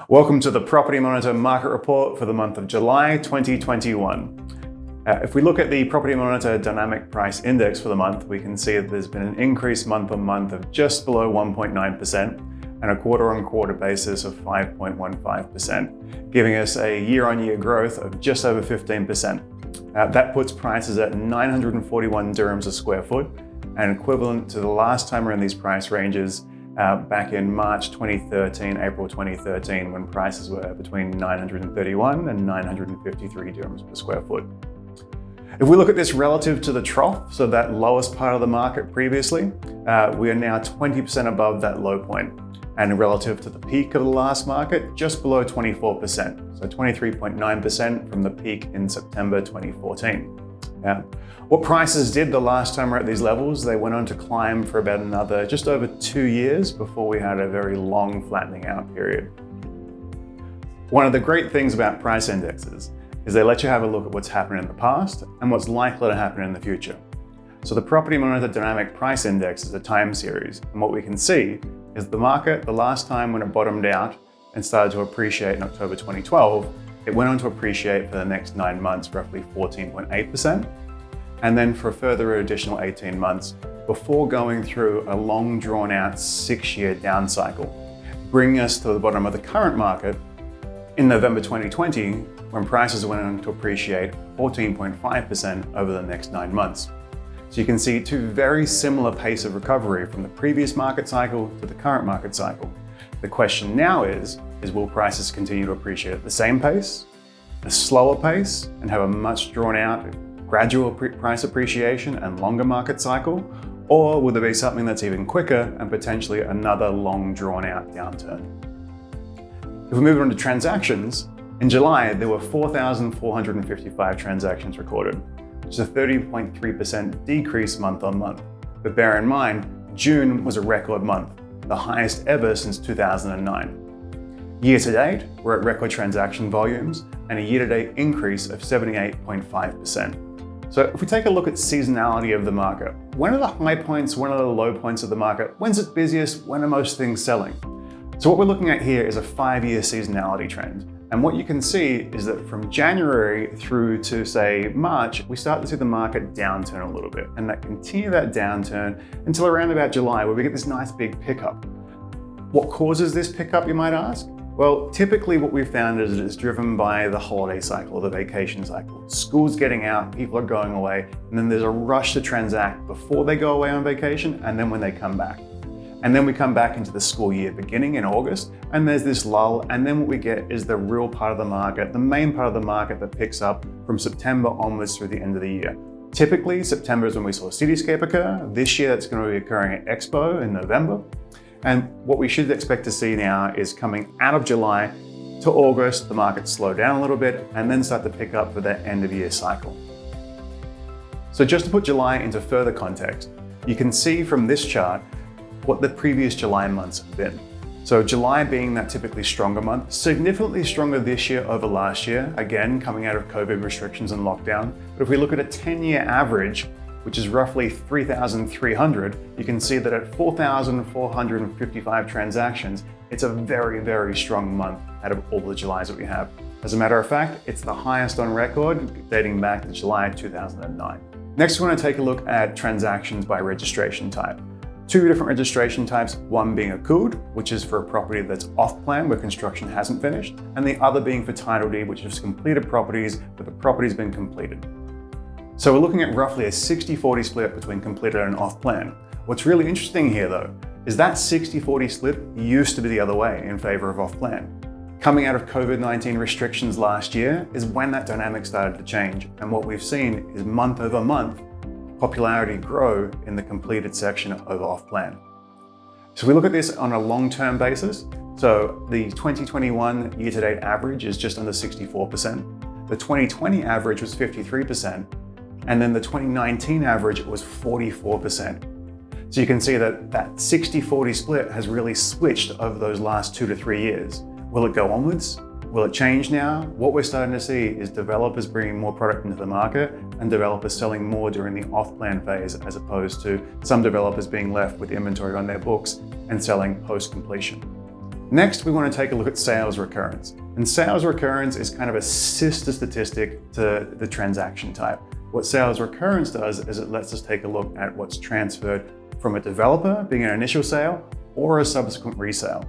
Welcome to the Property Monitor Market Report for the month of July 2021. If we look at the Property Monitor Dynamic Price Index for the month, we can see that there's been an increase month on month of just below 1.9% and a quarter-on-quarter basis of 5.15%, giving us a year-on-year growth of just over 15%. That puts prices at 941 dirhams a square foot and equivalent to the last time around these price ranges back in March 2013, April 2013, when prices were between 931 and 953 dirhams per square foot. If we look at this relative to the trough, so that lowest part of the market previously, we are now 20% above that low point. And relative to the peak of the last market, just below 24%, so 23.9% from the peak in September 2014. What prices did the last time we're at these levels, they went on to climb for about another just over 2 years before we had a very long flattening out period. One of the great things about price indexes is they let you have a look at what's happened in the past and what's likely to happen in the future. So the Property Monitor Dynamic Price Index is a time series, and what we can see is the market, the last time when it bottomed out and started to appreciate in October 2012, it went on to appreciate for the next 9 months, roughly 14.8%, and then for a further additional 18 months before going through a long drawn out 6-year down cycle, bringing us to the bottom of the current market in November 2020, when prices went on to appreciate 14.5% over the next 9 months. So you can see two very similar pace of recovery from the previous market cycle to the current market cycle. The question now is will prices continue to appreciate at the same pace, a slower pace, and have a much drawn out gradual price appreciation and longer market cycle? Or will there be something that's even quicker and potentially another long drawn out downturn? If we move on to transactions, in July there were 4,455 transactions recorded, which is a 30.3% decrease month on month. But bear in mind, June was a record month, the highest ever since 2009. Year to date, we're at record transaction volumes and a year-to-date increase of 78.5%. So if we take a look at seasonality of the market, when are the high points, when are the low points of the market? When's it busiest? When are most things selling? So what we're looking at here is a 5-year seasonality trend. And what you can see is that from January through to, say, March, we start to see the market downturn a little bit, and that continue that downturn until around about July, where we get this nice big pickup. What causes this pickup, you might ask? Well, typically what we've found is it's driven by the holiday cycle, the vacation cycle. School's getting out, people are going away, and then there's a rush to transact before they go away on vacation and then when they come back. And then we come back into the school year beginning in August, and there's this lull, and then what we get is the real part of the market, the main part of the market that picks up from September onwards through the end of the year. Typically, September is when we saw Cityscape occur. This year, it's going to be occurring at Expo in November. And what we should expect to see now is coming out of July to August, the market slow down a little bit and then start to pick up for that end of year cycle. So just to put July into further context, you can see from this chart what the previous July months have been. So July being that typically stronger month, significantly stronger this year over last year, again, coming out of COVID restrictions and lockdown. But if we look at a 10-year average, which is roughly 3,300, you can see that at 4,455 transactions, it's a very, very strong month out of all the Julys that we have. As a matter of fact, it's the highest on record dating back to July 2009. Next, we're going to take a look at transactions by registration type. 2 different registration types, one being Akud, which is for a property that's off plan where construction hasn't finished, and the other being for title deed, which is completed properties where the property's been completed. So we're looking at roughly a 60-40 split between completed and off plan. What's really interesting here though, is that 60-40 split used to be the other way in favor of off plan. Coming out of COVID-19 restrictions last year is when that dynamic started to change. And what we've seen is month over month, popularity grow in the completed section over off plan. So we look at this on a long-term basis. So the 2021 year-to-date average is just under 64%. The 2020 average was 53%. And then the 2019 average was 44%. So you can see that that 60-40 split has really switched over those last 2 to 3 years. Will it go onwards? Will it change now? What we're starting to see is developers bringing more product into the market and developers selling more during the off-plan phase, as opposed to some developers being left with inventory on their books and selling post-completion. Next, we want to take a look at sales recurrence. And sales recurrence is kind of a sister statistic to the transaction type. What sales recurrence does is it lets us take a look at what's transferred from a developer being an initial sale or a subsequent resale.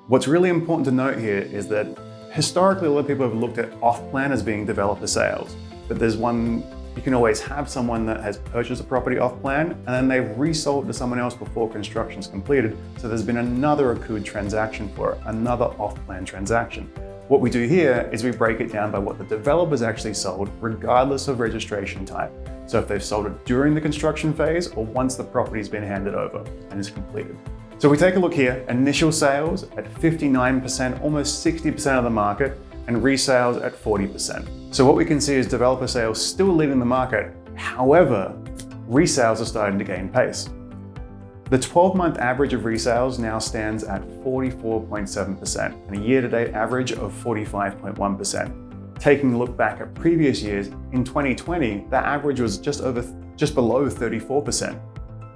What's really important to note here is that historically, a lot of people have looked at off-plan as being developer sales, but you can always have someone that has purchased a property off-plan and then they've resold to someone else before construction's completed. So there's been another accrued transaction for it, another off-plan transaction. What we do here is we break it down by what the developer's actually sold, regardless of registration type. So if they've sold it during the construction phase or once the property's been handed over and is completed. So we take a look here, initial sales at 59%, almost 60% of the market, and resales at 40%. So what we can see is developer sales still leading the market. However, resales are starting to gain pace. The 12-month average of resales now stands at 44.7% and a year-to-date average of 45.1%. Taking a look back at previous years, in 2020, that average was just below 34%.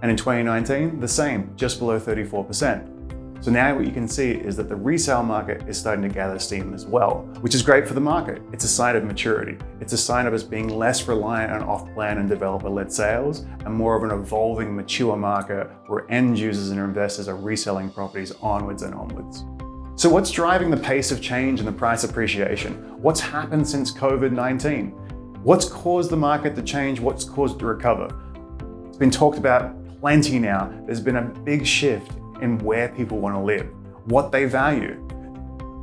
And in 2019, the same, just below 34%. So now what you can see is that the resale market is starting to gather steam as well, which is great for the market. It's a sign of maturity. It's a sign of us being less reliant on off-plan and developer-led sales and more of an evolving, mature market where end users and investors are reselling properties onwards and onwards. So what's driving the pace of change and the price appreciation? What's happened since COVID-19? What's caused the market to change? What's caused it to recover? It's been talked about plenty now. There's been a big shift in where people want to live, what they value.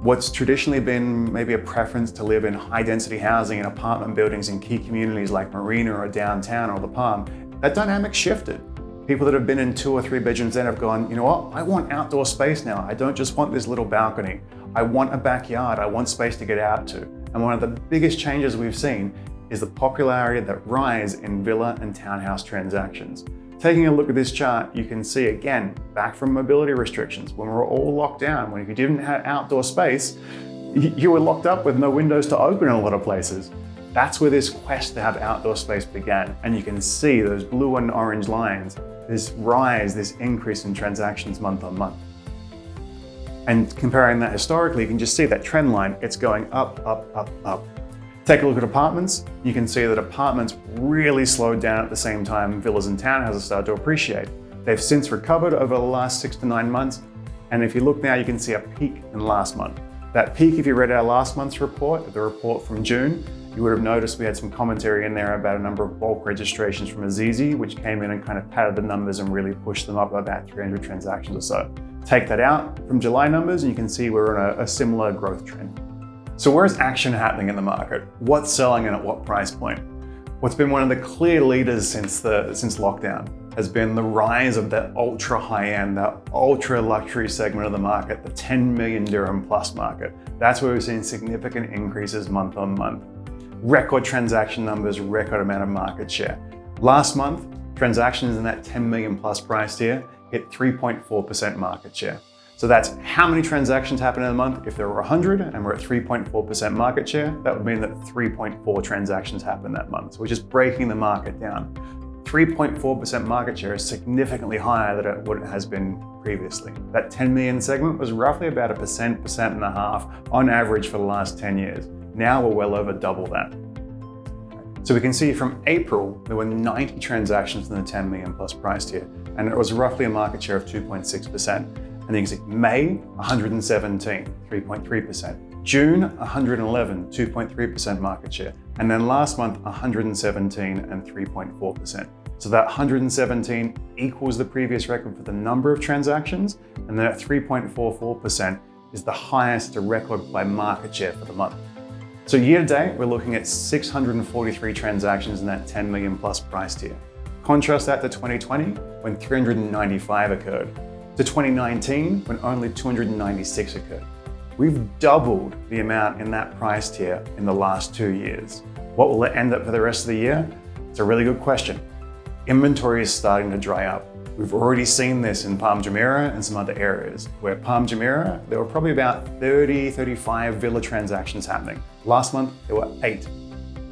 What's traditionally been maybe a preference to live in high density housing and apartment buildings in key communities like Marina or downtown or the Palm, that dynamic shifted. People that have been in 2 or 3 bedrooms then have gone, you know what, I want outdoor space now. I don't just want this little balcony. I want a backyard. I want space to get out to. And one of the biggest changes we've seen is the popularity that rise in villa and townhouse transactions. Taking a look at this chart, you can see again, back from mobility restrictions, when we were all locked down, when you didn't have outdoor space, you were locked up with no windows to open in a lot of places. That's where this quest to have outdoor space began. And you can see those blue and orange lines, this rise, this increase in transactions month on month. And comparing that historically, you can just see that trend line, it's going up, up, up, up. Take a look at apartments. You can see that apartments really slowed down at the same time villas and townhouses started to appreciate. They've since recovered over the last 6 to 9 months. And if you look now, you can see a peak in last month. That peak, if you read our last month's report, the report from June, you would have noticed we had some commentary in there about a number of bulk registrations from Azizi, which came in and kind of padded the numbers and really pushed them up about 300 transactions or so. Take that out from July numbers and you can see we're on a similar growth trend. So where's action happening in the market? What's selling and at what price point? What's been one of the clear leaders since lockdown has been the rise of that ultra high-end, that ultra luxury segment of the market, the 10 million dirham plus market. That's where we've seen significant increases month on month. Record transaction numbers, record amount of market share. Last month, transactions in that 10 million plus price tier hit 3.4% market share. So that's how many transactions happen in a month. If there were 100 and we're at 3.4% market share, that would mean that 3.4 transactions happen that month. So we're just breaking the market down. 3.4% market share is significantly higher than what it has been previously. That 10 million segment was roughly about 1.5% on average for the last 10 years. Now we're well over double that. So we can see from April, there were 90 transactions in the 10 million plus price tier, and it was roughly a market share of 2.6%. And you can see May, 117, 3.3%. June, 111, 2.3% market share. And then last month, 117 and 3.4%. So that 117 equals the previous record for the number of transactions, and that 3.44% is the highest to record by market share for the month. So year to date, we're looking at 643 transactions in that 10 million plus price tier. Contrast that to 2020, when 395 occurred. To 2019, when only 296 occurred. We've doubled the amount in that price tier in the last 2 years. What will it end up for the rest of the year? It's a really good question. Inventory is starting to dry up. We've already seen this in Palm Jumeirah and some other areas, where Palm Jumeirah, there were probably about 35 villa transactions happening. Last month, there were 8.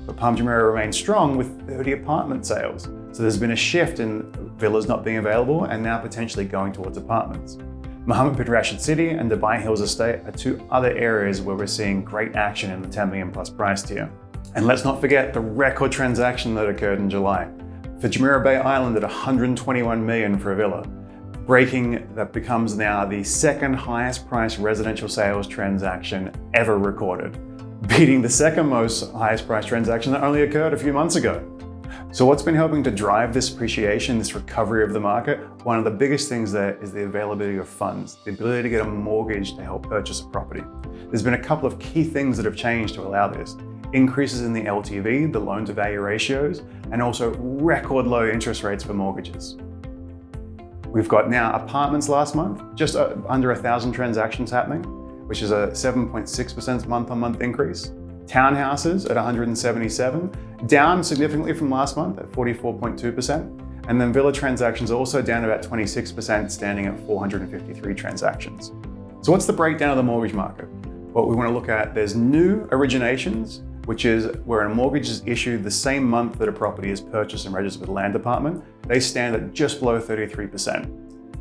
But Palm Jumeirah remains strong with 30 apartment sales. So there's been a shift in villas not being available and now potentially going towards apartments. Mohammed bin Rashid City and Dubai Hills Estate are two other areas where we're seeing great action in the 10 million plus price tier. And let's not forget the record transaction that occurred in July. For Jumeirah Bay Island at 121 million for a villa, that becomes now the second highest priced residential sales transaction ever recorded, beating the second most highest priced transaction that only occurred a few months ago. So what's been helping to drive this appreciation, this recovery of the market? One of the biggest things there is the availability of funds, the ability to get a mortgage to help purchase a property. There's been a couple of key things that have changed to allow this. Increases in the LTV, the loan to value ratios, and also record low interest rates for mortgages. We've got now apartments last month, just under 1,000 transactions happening, which is a 7.6% month-on-month increase. Townhouses at 177, down significantly from last month at 44.2%. And then villa transactions also down about 26%, standing at 453 transactions. So what's the breakdown of the mortgage market? What we want to look at, there's new originations, which is where a mortgage is issued the same month that a property is purchased and registered with the land department. They stand at just below 33%.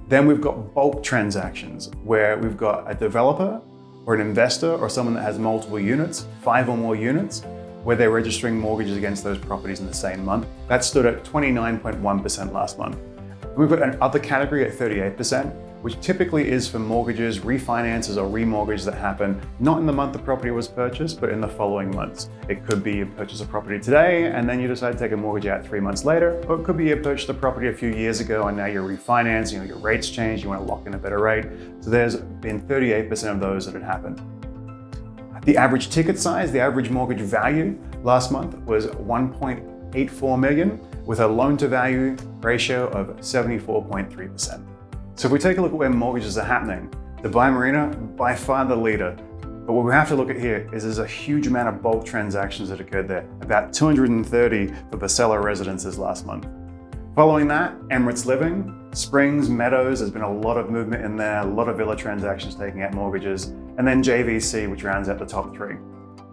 Then we've got bulk transactions, where we've got a developer or an investor or someone that has multiple units, 5 or more units, where they're registering mortgages against those properties in the same month. That stood at 29.1% last month. And we've got another category at 38%, which typically is for mortgages, refinances or remortgages that happen not in the month the property was purchased, but in the following months. It could be you purchase a property today and then you decide to take a mortgage out 3 months later, or it could be you purchased a property a few years ago and now you're refinancing, your rates change, you want to lock in a better rate. So there's been 38% of those that had happened. The average ticket size, the average mortgage value last month was 1.84 million with a loan to value ratio of 74.3%. So if we take a look at where mortgages are happening, Dubai Marina, by far the leader. But what we have to look at here is there's a huge amount of bulk transactions that occurred there, about 230 for the seller residences last month. Following that, Emirates Living, Springs, Meadows, there's been a lot of movement in there, a lot of villa transactions taking out mortgages, and then JVC, which rounds out the top 3.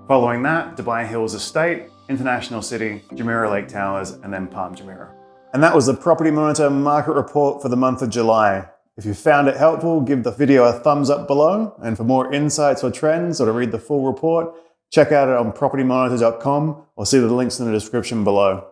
Following that, Dubai Hills Estate, International City, Jumeirah Lake Towers, and then Palm Jumeirah. And that was the Property Monitor market report for the month of July. If you found it helpful, give the video a thumbs up below. And for more insights or trends or to read the full report, check out it on propertymonitor.com or see the links in the description below.